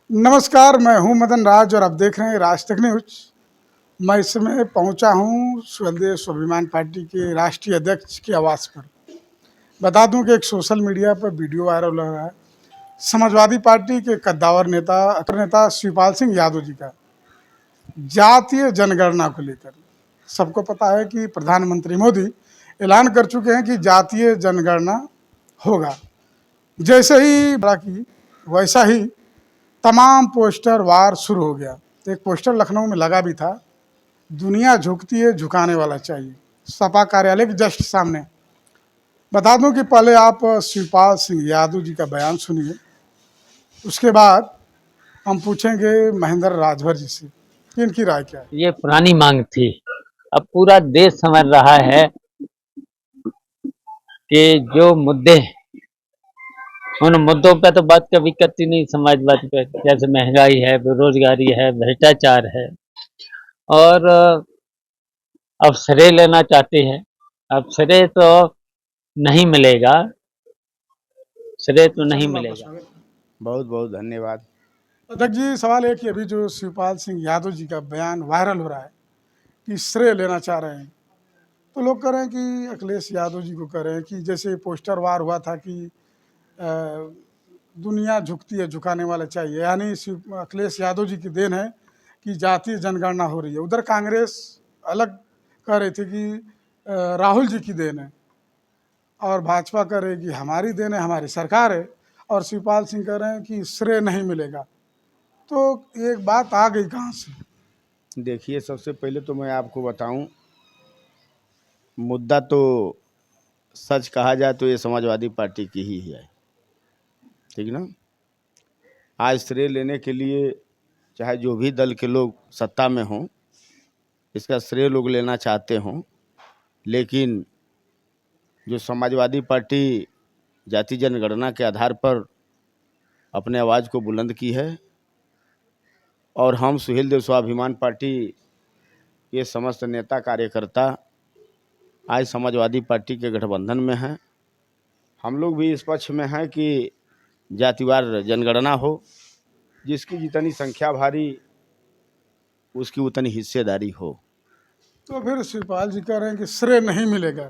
नमस्कार, मैं हूं मदन राज और आप देख रहे हैं राज तक न्यूज। मैं इस समय पहुंचा हूं स्वदेश स्वाभिमान पार्टी के राष्ट्रीय अध्यक्ष के आवास पर। बता दूं कि एक सोशल मीडिया पर वीडियो वायरल हो रहा है समाजवादी पार्टी के कद्दावर नेता शिवपाल सिंह यादव जी का जातीय जनगणना को लेकर। सबको पता है कि प्रधानमंत्री मोदी ऐलान कर चुके हैं कि जातीय जनगणना होगा। जैसे ही बड़ा की वैसा ही तमाम पोस्टर वार शुरू हो गया। तो एक पोस्टर लखनऊ में लगा भी था, दुनिया झुकती है झुकाने वाला चाहिए, सपा कार्यालय के जस्ट सामने। बता दूं कि पहले आप शिवपाल सिंह यादव जी का बयान सुनिए, उसके बाद हम पूछेंगे महेंद्र राजभर जी से कि इनकी राय क्या है। ये पुरानी मांग थी। अब पूरा देश समझ रहा है कि जो मुद्दे, उन मुद्दों पे तो बात कभी करती नहीं समाजवादी पे, जैसे महंगाई है, बेरोजगारी है, भ्रष्टाचार है। और अब श्रेय लेना चाहते हैं। अब श्रेय तो नहीं मिलेगा, श्रेय तो नहीं मिलेगा। बहुत बहुत धन्यवाद। अध्यक्ष जी, सवाल है कि अभी जो शिवपाल सिंह यादव जी का बयान वायरल हो रहा है कि श्रेय लेना चाह रहे हैं, तो लोग कह रहे हैं कि अखिलेश यादव जी को कह रहे हैं कि जैसे पोस्टर वार हुआ था कि दुनिया झुकती है झुकाने वाला चाहिए, यानी अखिलेश यादव जी की देन है कि जातीय जनगणना हो रही है। उधर कांग्रेस अलग कह रही थी कि राहुल जी की देन है, और भाजपा कह रही है कि हमारी देन है, हमारी सरकार है, और शिवपाल सिंह कह रहे हैं कि श्रेय नहीं मिलेगा। तो एक बात आ गई कहाँ से? देखिए, सबसे पहले तो मैं आपको बताऊं, मुद्दा तो सच कहा जाए तो ये समाजवादी पार्टी की ही है, ठीक ना। आज श्रेय लेने के लिए चाहे जो भी दल के लोग सत्ता में हों, इसका श्रेय लोग लेना चाहते हों, लेकिन जो समाजवादी पार्टी जाति जनगणना के आधार पर अपने आवाज़ को बुलंद की है, और हम सुहेल देव स्वाभिमान पार्टी ये समस्त नेता कार्यकर्ता आज समाजवादी पार्टी के गठबंधन में हैं। हम लोग भी इस पक्ष में हैं कि जातिवार जनगणना हो, जिसकी जितनी संख्या भारी उसकी उतनी हिस्सेदारी हो। तो फिर शिवपाल जी कह रहे हैं कि श्रेय नहीं मिलेगा,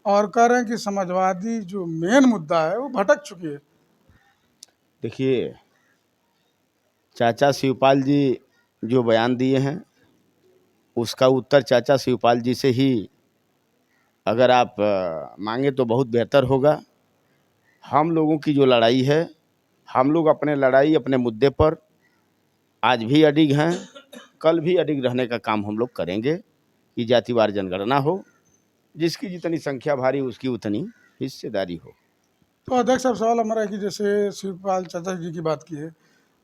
और कह रहे हैं कि समाजवादी जो मेन मुद्दा है वो भटक चुकी है। देखिए, चाचा शिवपाल जी जो बयान दिए हैं उसका उत्तर चाचा शिवपाल जी से ही अगर आप मांगे तो बहुत बेहतर होगा। हम लोगों की जो लड़ाई है, हम लोग अपने लड़ाई अपने मुद्दे पर आज भी अडिग हैं, कल भी अडिग रहने का काम हम लोग करेंगे कि जातिवार जनगणना हो, जिसकी जितनी संख्या भारी उसकी उतनी हिस्सेदारी हो। तो अध्यक्ष साहब, सवाल हमारा है कि जैसे शिवपाल चाचा जी की बात की है,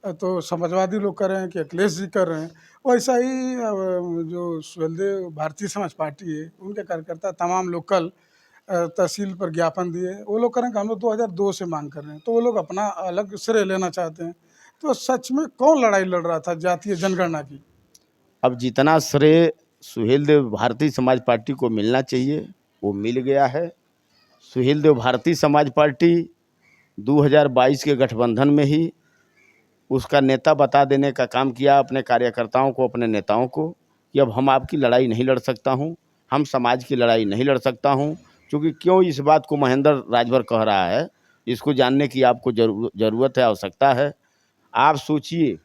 तो समाजवादी लोग कर रहे हैं कि अखिलेश जी कर रहे हैं, वैसा ही जो सुहेलदेव भारतीय समाज पार्टी है उनके कार्यकर्ता तमाम लोग कल तहसील पर ज्ञापन दिए। वो लोग कह रहे हैं कि हम लोग 2002 से मांग कर रहे हैं, तो वो लोग अपना अलग श्रेय लेना चाहते हैं। तो सच में कौन लड़ाई लड़ रहा था जातीय जनगणना की? अब जितना श्रेय सुहेल देव भारतीय समाज पार्टी को मिलना चाहिए वो मिल गया है। सुहेल देव भारतीय समाज पार्टी 2022 के गठबंधन में ही उसका नेता बता देने का काम किया अपने कार्यकर्ताओं को, अपने नेताओं को, कि अब हम आपकी लड़ाई नहीं लड़ सकता हूं, हम समाज की लड़ाई नहीं लड़ सकता हूं। क्योंकि क्यों इस बात को महेंद्र राजभर कह रहा है, इसको जानने की आपको ज़रूरत है, आवश्यकता है। आप सोचिए,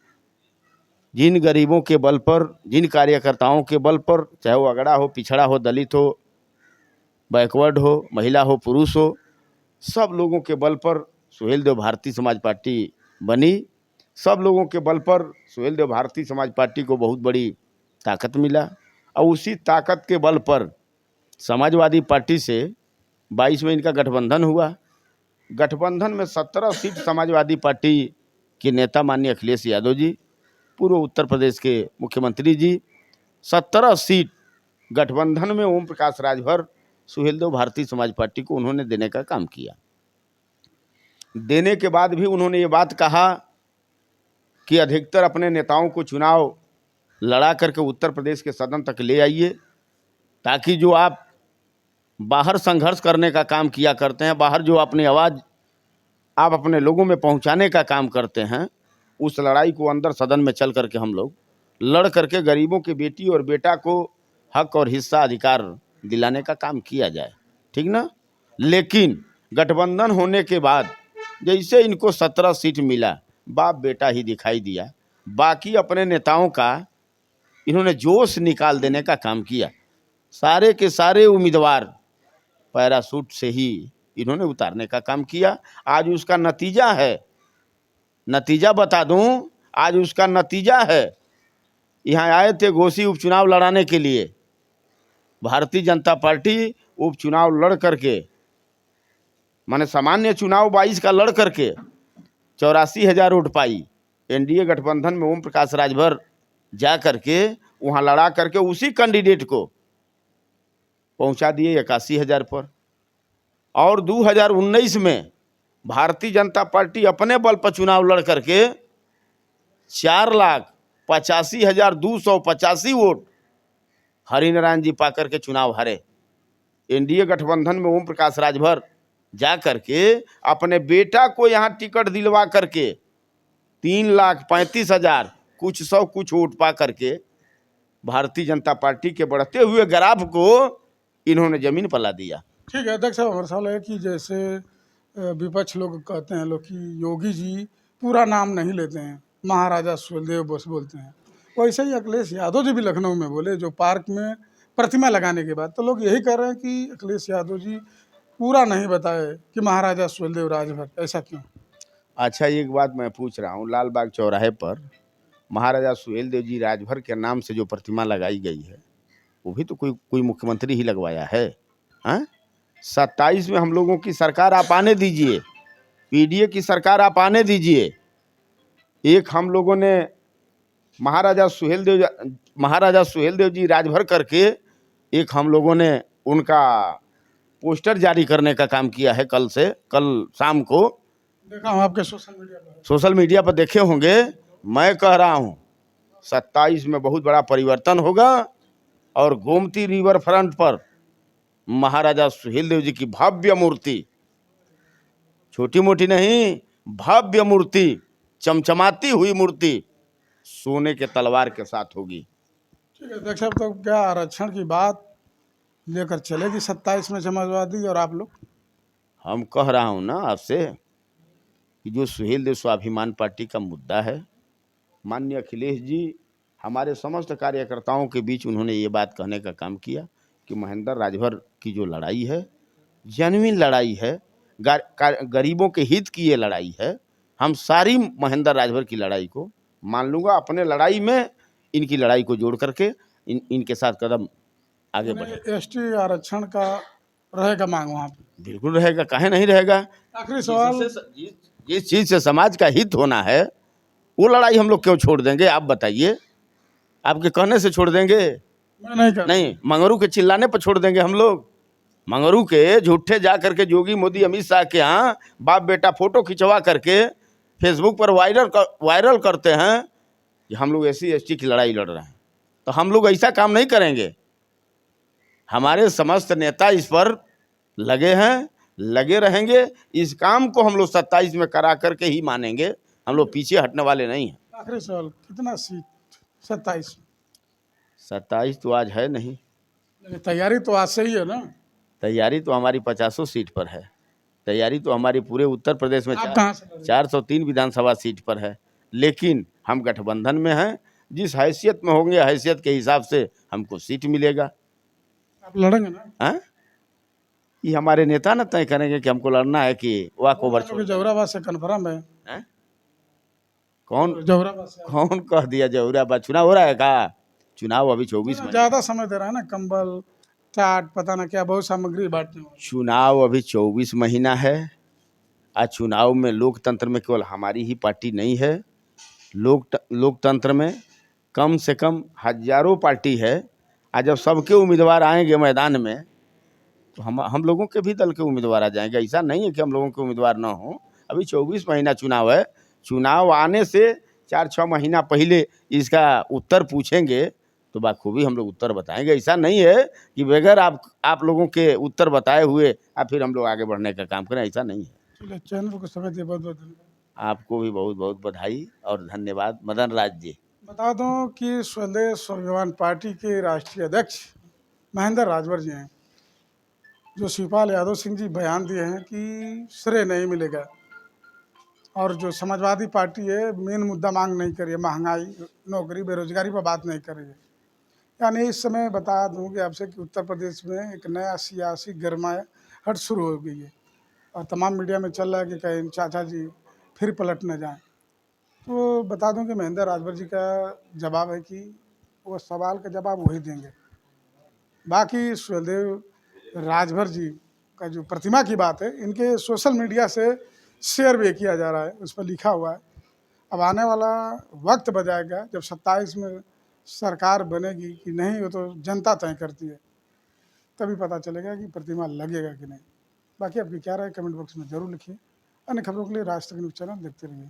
जिन गरीबों के बल पर, जिन कार्यकर्ताओं के बल पर, चाहे वो अगड़ा हो, पिछड़ा हो, दलित हो, बैकवर्ड हो, महिला हो, पुरुष हो, सब लोगों के बल पर सुहेल देव भारतीय समाज पार्टी बनी। सब लोगों के बल पर सुहेल देव भारतीय समाज पार्टी को बहुत बड़ी ताकत मिला, और उसी ताकत के बल पर समाजवादी पार्टी से 22 में इनका गठबंधन हुआ। गठबंधन में 17 सीट समाजवादी पार्टी के नेता माननीय अखिलेश यादव जी, पूर्व उत्तर प्रदेश के मुख्यमंत्री जी, 17 सीट गठबंधन में ओम प्रकाश राजभर सुहेल देव भारतीय समाज पार्टी को उन्होंने देने का काम किया। देने के बाद भी उन्होंने ये बात कहा कि अधिकतर अपने नेताओं को चुनाव लड़ा करके उत्तर प्रदेश के सदन तक ले आइए, ताकि जो आप बाहर संघर्ष करने का काम किया करते हैं, बाहर जो अपनी आवाज़ आप अपने लोगों में पहुंचाने का काम करते हैं, उस लड़ाई को अंदर सदन में चल करके हम लोग लड़ करके गरीबों की बेटी और बेटा को हक और हिस्सा अधिकार दिलाने का काम किया जाए, ठीक ना। लेकिन गठबंधन होने के बाद जैसे इनको 17 सीट मिला, बाप बेटा ही दिखाई दिया, बाकी अपने नेताओं का इन्होंने जोश निकाल देने का काम किया। सारे के सारे उम्मीदवार पैराशूट से ही इन्होंने उतारने का काम किया। आज उसका नतीजा है, नतीजा बता दूं, आज उसका नतीजा है। यहाँ आए थे घोसी उपचुनाव लड़ाने के लिए, भारतीय जनता पार्टी उपचुनाव लड़ करके, माने सामान्य चुनाव 22 का लड़ करके 84,000 वोट पाई। एनडीए गठबंधन में ओम प्रकाश राजभर जा करके वहाँ लड़ा करके उसी कैंडिडेट को पहुँचा दिए 81,000 पर। और 2019 में भारतीय जनता पार्टी अपने बल पर चुनाव लड़ करके 4,85,285 वोट हरिनारायण जी पा करके चुनाव हारे। एनडीए गठबंधन में ओम प्रकाश राजभर जा करके अपने बेटा को यहाँ टिकट दिलवा करके 3,35,000 कुछ 100 कुछ वोट पा करके भारतीय जनता पार्टी के बढ़ते हुए ग्राफ को इन्होंने जमीन पर ला दिया। ठीक है अध्यक्ष साहब, हमारा सवाल है कि जैसे विपक्ष लोग कहते हैं लोग कि योगी जी पूरा नाम नहीं लेते हैं, महाराजा सुहेलदेव बस बोलते हैं, वैसे ही अखिलेश यादव जी भी लखनऊ में बोले जो पार्क में प्रतिमा लगाने के बाद, तो लोग यही कह रहे हैं कि अखिलेश यादव जी पूरा नहीं बताए कि महाराजा सुहेलदेव राजभर, ऐसा क्यों? अच्छा, एक बात मैं पूछ रहा हूँ, लाल बाग चौराहे पर महाराजा सुहेलदेव जी राजभर के नाम से जो प्रतिमा लगाई गई है वो भी तो कोई मुख्यमंत्री ही लगवाया है। हाँ, 27 में हम लोगों की सरकार आप आने दीजिए, पीडीए की सरकार आप आने दीजिए, एक हम लोगों ने महाराजा सुहेलदेव जी राजभर करके एक हम लोगों ने उनका पोस्टर जारी करने का काम किया है। कल शाम को देखा हूँ आपके सोशल मीडिया पर देखे होंगे। मैं कह रहा हूँ 27 में बहुत बड़ा परिवर्तन होगा और गोमती रिवर फ्रंट पर महाराजा सुहेलदेव जी की भव्य मूर्ति, छोटी मोटी नहीं, भव्य मूर्ति, चमचमाती हुई मूर्ति सोने के तलवार के साथ होगी। ठीक है अध्यक्ष साहब, तो क्या आरक्षण की बात लेकर चलेगी 27 में समाजवादी और आप लोग? हम कह रहा हूँ ना आपसे कि जो सुहेलदेव स्वाभिमान पार्टी का मुद्दा है, माननीय अखिलेश जी हमारे समस्त कार्यकर्ताओं के बीच उन्होंने ये बात कहने का काम किया कि महेंद्र राजभर की जो लड़ाई है जेन्युइन लड़ाई है, गरीबों के हित की ये लड़ाई है। हम सारी महेंद्र राजभर की लड़ाई को मान लूँगा, अपने लड़ाई में इनकी लड़ाई को जोड़ करके इनके साथ कदम आगे बढ़े। एसटी आरक्षण का रहेगा मांग वहाँ पे? बिल्कुल रहेगा, काहे नहीं रहेगा। आखिरी सवाल, जिस चीज़ से समाज का हित होना है वो लड़ाई हम लोग क्यों छोड़ देंगे, आप बताइए। आपके कहने से छोड़ देंगे? मैं नहीं मंगरू के चिल्लाने पर छोड़ देंगे हम लोग? मंगरू के झूठे जा करके योगी मोदी अमित शाह के यहाँ बाप बेटा फोटो खिंचवा करके फेसबुक पर वायरल करते हैं कि हम लोग SC ST की लड़ाई लड़ रहे हैं, तो हम लोग ऐसा काम नहीं करेंगे। हमारे समस्त नेता इस पर लगे हैं, लगे रहेंगे। इस काम को हम लोग 27 में करा करके ही मानेंगे, हम लोग पीछे हटने वाले नहीं हैं। आखिरी सवाल, कितना सीट 27? 27 तो आज है नहीं, तैयारी तो आज से ही है ना? तैयारी तो हमारी 50 सीट पर है, तैयारी तो हमारी पूरे उत्तर प्रदेश में 403 विधानसभा सीट पर है। लेकिन हम गठबंधन में हैं, जिस हैसियत में होंगे हैसियत के हिसाब से हमको सीट मिलेगा। आप लड़ेंगे ना? हाँ, ये हमारे नेता ना तय करेंगे कि हमको लड़ना है कि वॉक ओवर छोड़। जौहराबाद से कन्फर्म है? कौन जौहराबाद से? कौन कह दिया जौहराबाद? चुनाव हो रहा है का? चुनाव अभी 24 में, ज्यादा समय दे रहा है ना, कंबल चाट पता ना क्या बहुत सामग्री बांटने। चुनाव अभी 24 महीना है। आज चुनाव में लोकतंत्र में केवल हमारी ही पार्टी नहीं है, लोकतंत्र में कम से कम हजारों पार्टी है। आज जब सबके उम्मीदवार आएंगे मैदान में तो हम लोगों के भी दल के उम्मीदवार आ जाएंगे। ऐसा नहीं है कि हम लोगों के उम्मीदवार ना हो। अभी 24 महीना चुनाव है, चुनाव आने से 4-6 महीना पहले इसका उत्तर पूछेंगे तो बाखूबी हम लोग उत्तर बताएंगे। ऐसा नहीं है कि बगैर आप लोगों के उत्तर बताए हुए फिर हम लोग आगे बढ़ने का काम करें, ऐसा नहीं है। चैनल को समय दिया बहुत बहुत धन्यवाद। आपको भी बहुत बहुत बधाई और धन्यवाद मदन राज जी। बता दूं कि स्वदेश स्वाभिमान पार्टी के राष्ट्रीय अध्यक्ष महेंद्र राजभर जी हैं, जो शिवपाल यादव सिंह जी बयान दिए हैं कि श्रेय नहीं मिलेगा, और जो समाजवादी पार्टी है मेन मुद्दा मांग नहीं कर रही है, महंगाई, नौकरी, बेरोजगारी पर बात नहीं कर रही है। यानी इस समय बता दूं कि आपसे कि उत्तर प्रदेश में एक नया सियासी गर्माहट शुरू हो गई है, और तमाम मीडिया में चल रहा है कि कहीं चाचा जी फिर पलट न जाएं। तो बता दूं कि महेंद्र राजभर जी का जवाब है कि वो सवाल का जवाब वही देंगे। बाकी सुखदेव राजभर जी का जो प्रतिमा की बात है, इनके सोशल मीडिया से शेयर भी किया जा रहा है, उस पर लिखा हुआ है। अब आने वाला वक्त बताएगा, जब 27 में सरकार बनेगी कि नहीं, वो तो जनता तय करती है, तभी पता चलेगा कि प्रतिमा लगेगा कि नहीं। बाकी आपकी क्या राय कमेंट बॉक्स में जरूर लिखिए। अन्य खबरों के लिए राज तक न्यूज़ चैनल देखते रहिए।